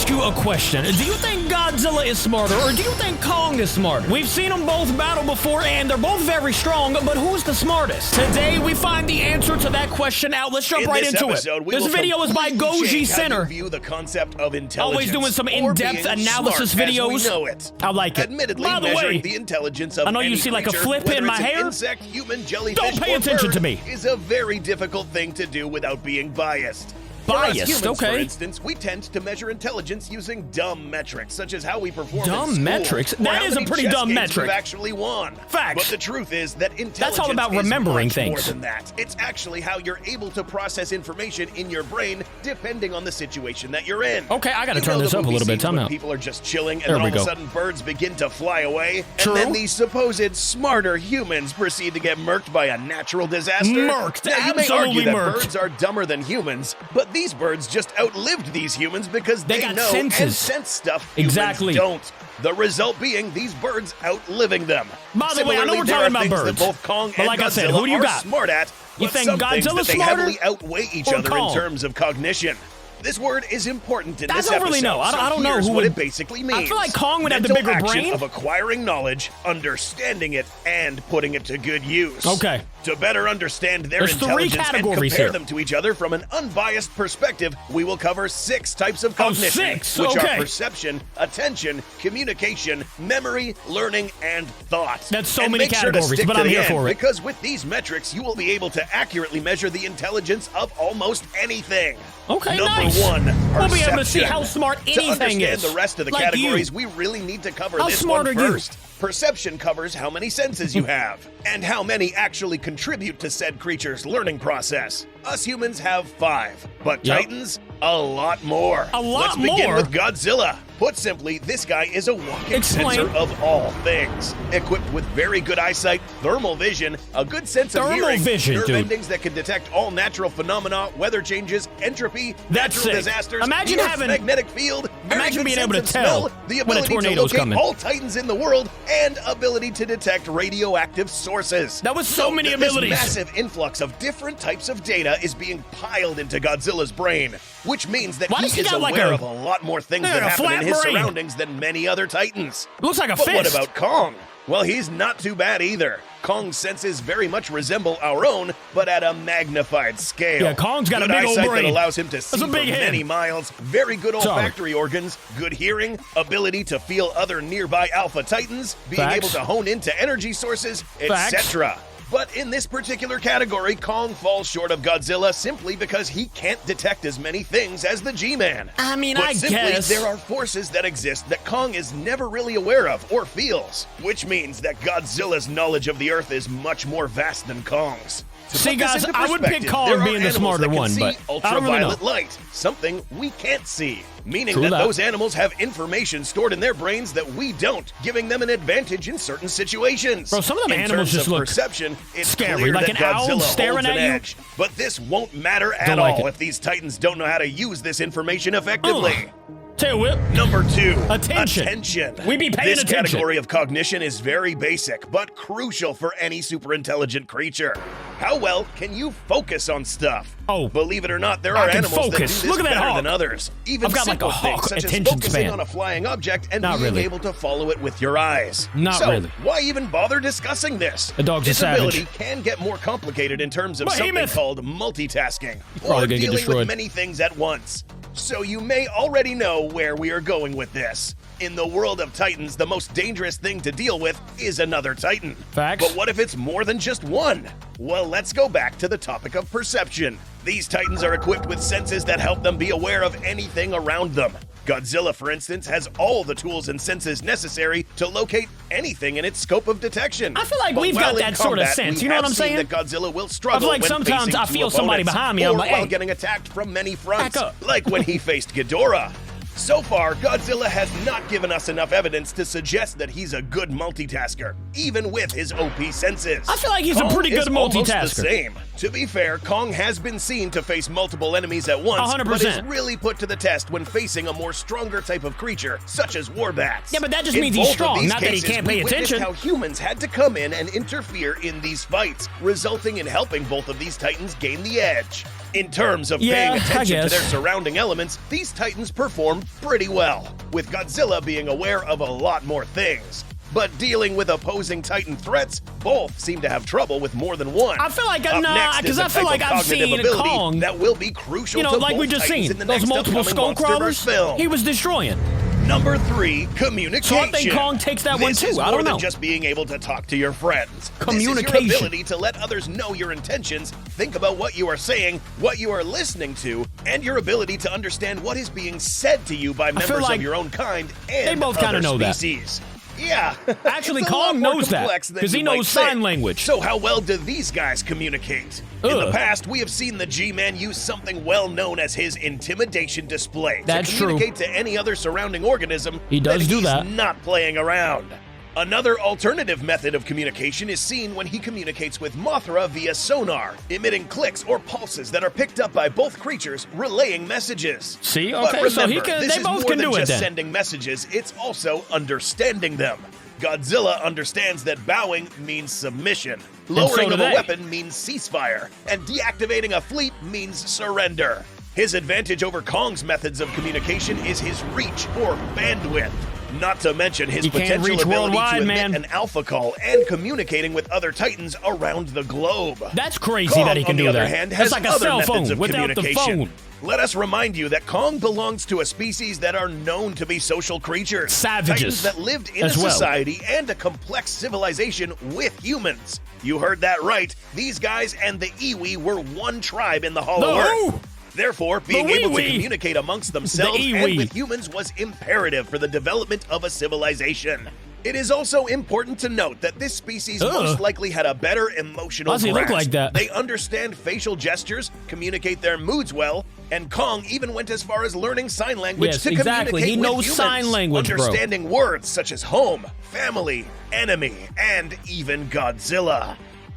ask you a question. Do you think Godzilla is smarter, or do you think Kong is smarter? We've seen them both battle before, and they're both very strong, but who's the smartest? Today, we find the answer to that question out. Let's jump right into it. This video is by Goji Center. View the concept of intelligence. Always doing some in-depth analysis videos. I like it. Admittedly, by the way, the intelligence of I know you see like a flip in my hair. Insect, human, jellyfish, don't pay attention to me. Is a very difficult thing to do without being biased. Biased, for us humans, okay. For instance, we tend to measure intelligence using dumb metrics, such as how we perform dumb in school, metrics? That is a pretty dumb metric. We've actually won. Facts. But the truth is that intelligence That's all about remembering is much things. more than that. It's actually how you're able to process information in your brain, depending on the situation that you're in. Okay, I gotta turn this up a little bit. Time out. People are just chilling, and then all of a sudden birds begin to fly away, True. and then these supposed smarter humans proceed to get murked by a natural disaster. Murked. Now, you may Absolutely argue that murked. birds are dumber than humans, but these birds just outlived these humans because they got know senses. and sense stuff humans Exactly. don't. The result being these birds outliving them. By the way, I know we're Similarly, there talking are about things birds, that both Kong but and like I Godzilla said, who do you are got? smart at. You but think some things Godzilla's that they smarter heavily outweigh each or other Kong? in terms of cognition. This word is important in I this don't really episode, know. I don't know here's who what would- it basically means. I feel like Kong would have the Mental bigger action brain. of acquiring knowledge, understanding it, and putting it to good use. Okay. To better understand their There's three intelligence and categories compare here. them to each other from an unbiased perspective, we will cover 6 types of cognition, six, which okay. are perception, attention, communication, memory, learning, and thought. That's so And many make sure to categories, stick but to I'm the here end, for it. because with these metrics, you will be able to accurately measure the intelligence of almost anything. Okay, Number nice. 1, We'll be able to see perception. how smart To anything understand is. the rest of the Like categories, you. we really need to cover How this smart one are you? first. Perception covers how many senses you have, and how many actually contribute to said creature's learning process. Us humans have 5, but Yep. Titans, a lot more. A lot Let's begin more? with Godzilla. Put simply, this guy is a walking Explain. sensor of all things. Equipped with very good eyesight, thermal vision, a good sense of Thermal hearing, vision, nerve dude. endings that can detect all natural phenomena, weather changes, entropy, That's natural sick. disasters, Imagine the Earth's having- magnetic field, very imagine good being sense able to of tell smell, the when a ability to tornado's locate coming. all Titans in the world, and ability to detect radioactive sources. That was so many This abilities. massive influx of different types of data is being piled into Godzilla's brain, which means that Why he does he is got like aware a- of a lot more things Yeah, that a happen in flat his brain. surroundings than many other Titans. Looks like a But what fist. about Kong? Well, he's not too bad either. Kong's senses very much resemble our own, but at a magnified scale. Yeah, Kong's got a Good big old eyesight brain. that allows him to see a from big head. many miles, very good olfactory organs, good hearing, ability to feel other nearby Alpha Titans, being Facts. able to hone into energy sources, Facts. etc. But in this particular category, Kong falls short of Godzilla simply because he can't detect as many things as the G-Man. I mean, But I simply, guess. there are forces that exist that Kong is never really aware of or feels, which means that Godzilla's knowledge of the Earth is much more vast than Kong's. To See, put this guys, into I would pick perspective, Kong there are being the animals smarter that can one, see but I don't really know. ultraviolet light, something we can't see, meaning True that that. those animals have information stored in their brains that we don't, giving them an advantage in certain situations. Bro, some of them in animals terms just of look perception, it's scary, clear like that an owl Godzilla staring holds at an you. edge. But this won't matter at Don't like all it. if these Titans don't know how to use this information effectively. Tail whip. Number 2. Attention. Attention. We be paying this attention. category of cognition is very basic, but crucial for any super intelligent creature. How well can you focus on stuff? Oh. Believe it or not, there I are can animals that do focus. this Look at that better hawk. than others. Even I've got like a simple hawk things such as attention focusing span. on a flying object and Not being really. able to follow it with your eyes. Not so, really. why even bother discussing this? The dog's a this savage. ability can get more complicated in terms of Behemoth. something called multitasking, probably or gonna get dealing destroyed. with many things at once. So you may already know where we are going with this. In the world of Titans, the most dangerous thing to deal with is another Titan. Facts. But what if it's more than just one? Well, let's go back to the topic of perception. These Titans are equipped with senses that help them be aware of anything around them. Godzilla, for instance, has all the tools and senses necessary to locate anything in its scope of detection. I feel like But we've while got in that sort of combat, sense, we you know have what I'm seen saying? that Godzilla will struggle like when sometimes facing I two feel somebody opponents, behind me, I'm or like, while hey. getting attacked from many fronts, Back up. like when he faced Ghidorah. So far, Godzilla has not given us enough evidence to suggest that he's a good multitasker, even with his OP senses. I feel like he's a Kong pretty good is almost the multitasker. same. To be fair, Kong has been seen to face multiple enemies at once, 100%. but is really put to the test when facing a more stronger type of creature, such as warbats. Yeah, but that just In means he's both of strong, these not that he cases, can't pay we witnessed attention. how humans had to come in and interfere in these fights, resulting in helping both of these titans gain the edge. In terms of paying attention to their surrounding elements, these Titans perform pretty well, with Godzilla being aware of a lot more things. But dealing with opposing Titan threats, both seem to have trouble with more than one. I feel like, because I feel like I've seen Kong. That will be crucial you know, to like both we just Titans seen, in the those next multiple skull crawlers, film. he was destroying. Number 3, communication. So I think Kong takes that one too. This is I more don't than know. just being able to talk to your friends. Communication. This is your ability to let others know your intentions, think about what you are saying, what you are listening to, and your ability to understand what is being said to you by members of your own kind and they both kind of know species. Yeah. Actually, Kong knows that because he knows sign language. So how well do these guys communicate? In the past, we have seen the G-Man use something well known as his intimidation display to communicate to any other surrounding organism he does do he's that. not playing around. Another alternative method of communication is seen when he communicates with Mothra via sonar, emitting clicks or pulses that are picked up by both creatures, relaying messages. See, But okay, remember, so he can. This They is both more can than do it just then. sending messages; it's also understanding them. Godzilla understands that bowing means submission, lowering of a weapon means ceasefire, and deactivating a fleet means surrender. His advantage over Kong's methods of communication is his reach or bandwidth. Not to mention his potential ability to emit an alpha call and communicating with other Titans around the globe. That's crazy Kong, that he can do that. On the other hand, has it's like a other cell methods phone of without the communication. phone. Let us remind you that Kong belongs to a species that are known to be social creatures. Savages. Titans that lived in a society and a complex civilization with humans. You heard that right. These guys and the Iwi were one tribe in the Hollow Earth. Therefore, being able to communicate amongst themselves and with humans was imperative for the development of a civilization. It is also important to note that this species most likely had a better emotional grasp. Look like that? They understand facial gestures, communicate their moods well, and Kong even went as far as learning sign language to communicate He knows with humans, sign language, understanding words such as home, family, enemy, and even Godzilla.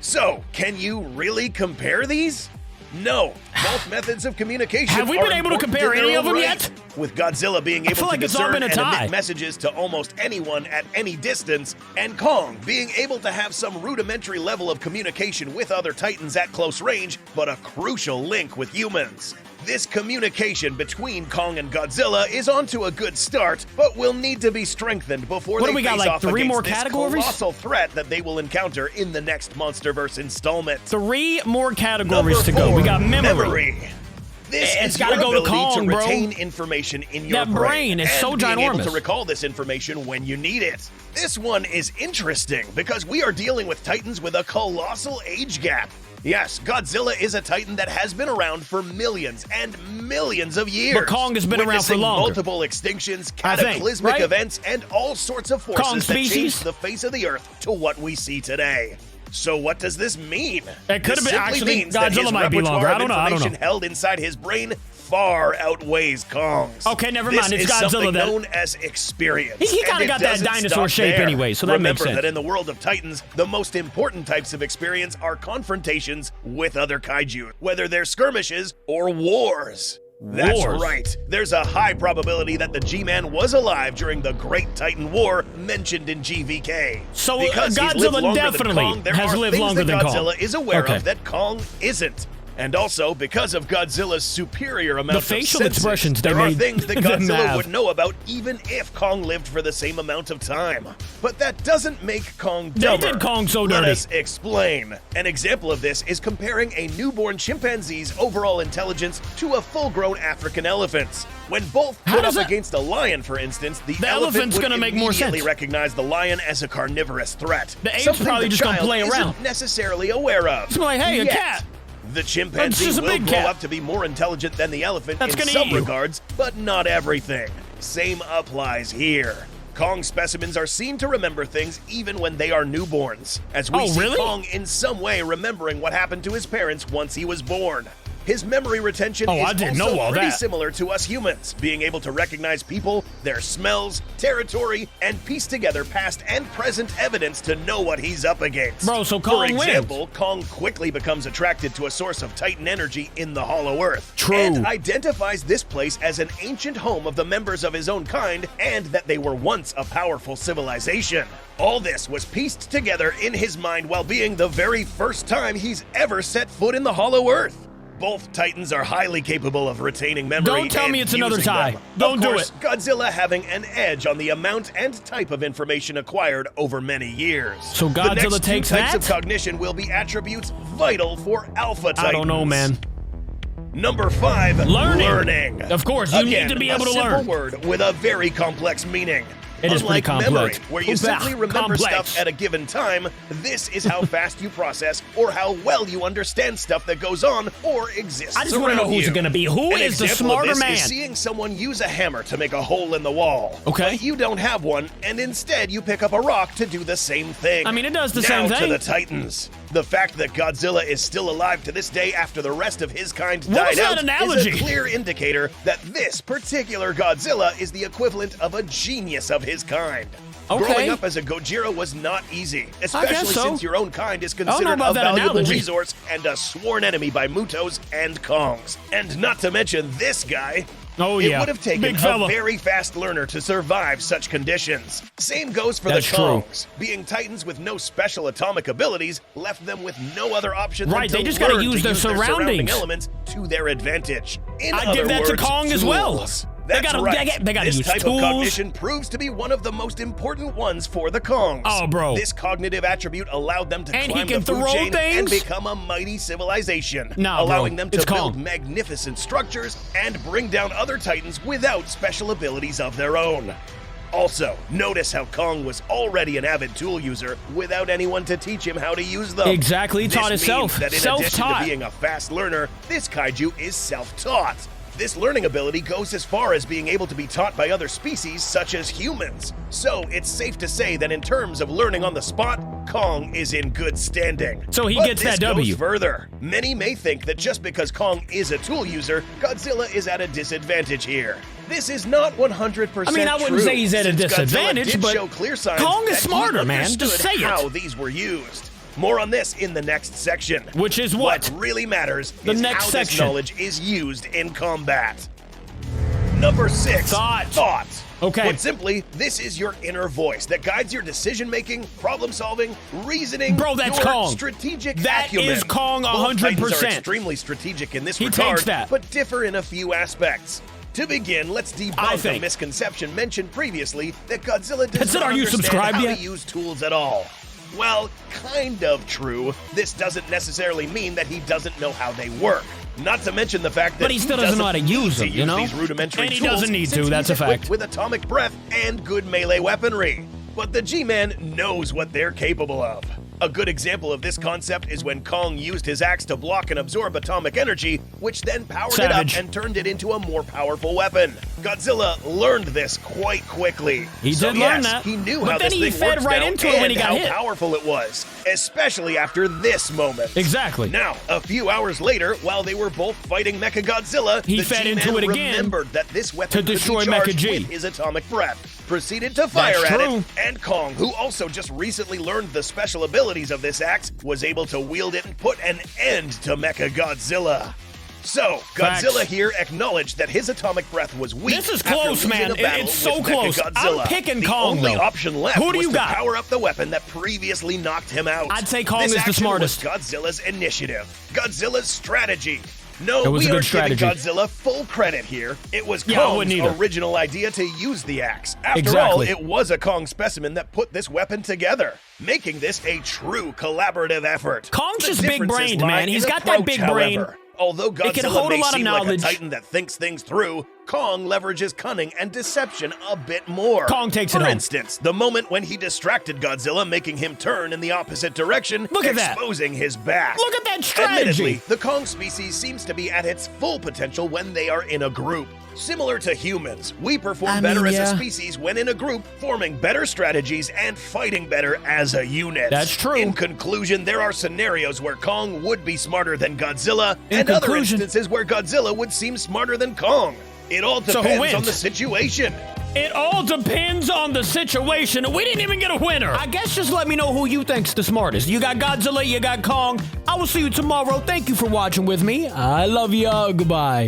So, can you really compare these? No, both methods of communication Have we been able to compare any of them yet? With Godzilla being able to it's all discern been a and tie. emit messages to almost anyone at any distance, and Kong being able to have some rudimentary level of communication with other Titans at close range, but a crucial link with humans. This communication between Kong and Godzilla is onto a good start, but will need to be strengthened before they face off against this colossal threat that they will encounter in the next MonsterVerse installment. 3 more categories to go. We got memory. This it's is gotta your go to ability Kong, to retain information in your That brain is so and being ginormous. able to recall this information when you need it. This one is interesting because we are dealing with Titans with a colossal age gap. Yes, Godzilla is a Titan that has been around for millions and millions of years. But Kong has been around for longer. Multiple extinctions, cataclysmic events, and all sorts of forces that changed the face of the Earth to what we see today. So what does this mean? It could have been actually means that his Godzilla might be longer. I don't know. information held inside his brain far outweighs Kong's. Okay, never mind. It's Godzilla. This is something known as experience. He kind of got that dinosaur shape anyway, so that makes sense. Remember that in the world of Titans, the most important types of experience are confrontations with other kaiju, whether they're skirmishes or wars. That's right. There's a high probability that the G-Man was alive during the Great Titan War mentioned in GVK. So because Godzilla definitely has lived longer than Kong. Godzilla is aware of that Kong isn't. And also, because of Godzilla's superior amount of facial senses, expressions there are made things that Godzilla would know about even if Kong lived for the same amount of time. But that doesn't make Kong dumber. They did Kong so dirty. Let us explain. An example of this is comparing a newborn chimpanzee's overall intelligence to a full-grown African elephant's. When both put up against a lion, for instance, the elephant's gonna make more sense. immediately recognize the lion as a carnivorous threat. The ape's probably just gonna play around. Isn't necessarily aware of. It's like, hey, a cat. The chimpanzee will grow up to be more intelligent than the elephant in some regards, but not everything. Same applies here. Kong specimens are seen to remember things even when they are newborns, as we see Kong in some way remembering what happened to his parents once he was born. His memory retention is also pretty similar to us humans, being able to recognize people, their smells, territory, and piece together past and present evidence to know what he's up against. Bro, so Kong For example, Kong quickly becomes attracted to a source of Titan energy in the Hollow Earth. And identifies this place as an ancient home of the members of his own kind and that they were once a powerful civilization. All this was pieced together in his mind while being the very first time he's ever set foot in the Hollow Earth. Both Titans are highly capable of retaining memory. Don't tell and me it's another using tie. them. Don't do Of course, it. Godzilla having an edge on the amount and type of information acquired over many years. So the Godzilla next takes two types that? of cognition will be attributes vital for Alpha Titans. I don't know, man. Number 5, Learning. Of course, you Again, need to be able to a simple learn. word with a very complex meaning. It is pretty Unlike complex. memory, where you Bah, simply remember complex. stuff at a given time, this is how fast you process or how well you understand stuff that goes on or exists I just want to know around who's you. it going to be. Who An is the example of smarter this man? is seeing someone use a hammer to make a hole in the wall. Okay. But you don't have one, and instead you pick up a rock to do the same thing. I mean, it does the now same to thing. the Titans. The fact that Godzilla is still alive to this day after the rest of his kind What died was that out analogy? is a clear indicator that this particular Godzilla is the equivalent of a genius of his kind. Okay. Growing up as a Gojira was not easy, especially so. since your own kind is don't know considered about a that valuable analogy. resource and a sworn enemy by Mutos and Kongs. And not to mention this guy. Oh, It yeah. would have taken Big a fella. very fast learner to survive such conditions. Same goes for That's the true. Kongs. Being Titans with no special atomic abilities left them with no other option Right, than they to just gotta learn use to their surrounding surroundings. elements to their advantage. In I'd other give that to words, Kong as well. tools. They That's gotta- right. they gotta this use type tools. of cognition proves to be one of the most important ones for the Kongs. Oh, bro. This cognitive attribute allowed them to And he climb can the food throw chain and things? become a mighty civilization, Nah, bro. allowing them to It's build Kong. magnificent structures and bring down other Titans without special abilities of their own. Also, notice how Kong was already an avid tool user without anyone to teach him how to use them. Exactly, he This taught himself. means that in addition to Self-taught. being a fast learner, this kaiju is self-taught. This learning ability goes as far as being able to be taught by other species such as humans. So it's safe to say that in terms of learning on the spot, Kong is in good standing. So he But gets this that W. goes further. Many may think that just because Kong is a tool user, Godzilla is at a disadvantage here. This is not 100% I mean, I wouldn't true, say he's at a since Godzilla disadvantage, did but show clear signs Kong is that he smarter, man. Just understood say it. how these were used. More on this in the next section. Which is what? What really matters The is next how section. this knowledge is used in combat. Number 6. Thought. Okay. Put simply, this is your inner voice that guides your decision-making, problem-solving, reasoning, Bro, that's your Kong. strategic That acumen. is Kong Both Titans 100%. are extremely strategic in this He regard, takes that. but differ in a few aspects. To begin, let's I debunk the think. misconception mentioned previously that Godzilla does That's it, not are you understand subscribed how yet? to use tools at all. Well, kind of true. This doesn't necessarily mean that he doesn't know how they work. Not to mention the fact that But he still doesn't know how to need use them, you know? these rudimentary And he tools doesn't need to, since that's he's a fact. equipped with atomic breath and good melee weaponry. But the G-Man knows what they're capable of. A good example of this concept is when Kong used his axe to block and absorb atomic energy, which then powered Savage. it up and turned it into a more powerful weapon. Godzilla learned this quite quickly. He So did learn yes, that. He knew But how then this he thing fed works right now into it when he and got how hit. powerful it was, especially after this moment. Exactly. Now, a few hours later, while they were both fighting Mechagodzilla, He the fed G-Man into it again remembered that this weapon to could be destroy charged Mecha G. with his atomic breath, proceeded to fire That's at true. it, and Kong, who also just recently learned the special abilities of this axe, was able to wield it and put an end to Mechagodzilla. So, Facts. Godzilla here acknowledged that his atomic breath was weak. This is after close, losing man. a battle It's so with close. Mechagodzilla. I'm picking the Kong, only though. option left Who do was you to got? power up the weapon that previously knocked him out. I'd say Kong This is the action smartest. was Godzilla's initiative, Godzilla's strategy. No, It was we a good aren't giving strategy. Godzilla full credit here. It was Yeah, I Kong's wouldn't either. original idea to use the axe. After Exactly. all, it was a Kong specimen that put this weapon together, making this a true collaborative effort. Kong's The just big-brained, differences lie man. He's in got that approach, big brain. however. Although It can Godzilla hold a may lot of seem like a knowledge. titan that thinks things through, Kong leverages cunning and deception a bit more. Kong takes it For home. instance, the moment when he distracted Godzilla, making him turn in the opposite direction, Look at that. exposing his back. Look at that strategy. Admittedly, the Kong species seems to be at its full potential when they are in a group. Similar to humans, we perform better as a species when in a group, forming better strategies and fighting better as a unit. That's true. In conclusion, there are scenarios where Kong would be smarter than Godzilla, In and other conclusion- instances where Godzilla would seem smarter than Kong. It all So who depends wins? on the situation. It all depends on the situation. We didn't even get a winner. I guess just let me know who you think's the smartest. You got Godzilla, you got Kong. I will see you tomorrow. Thank you for watching with me. I love ya. Goodbye.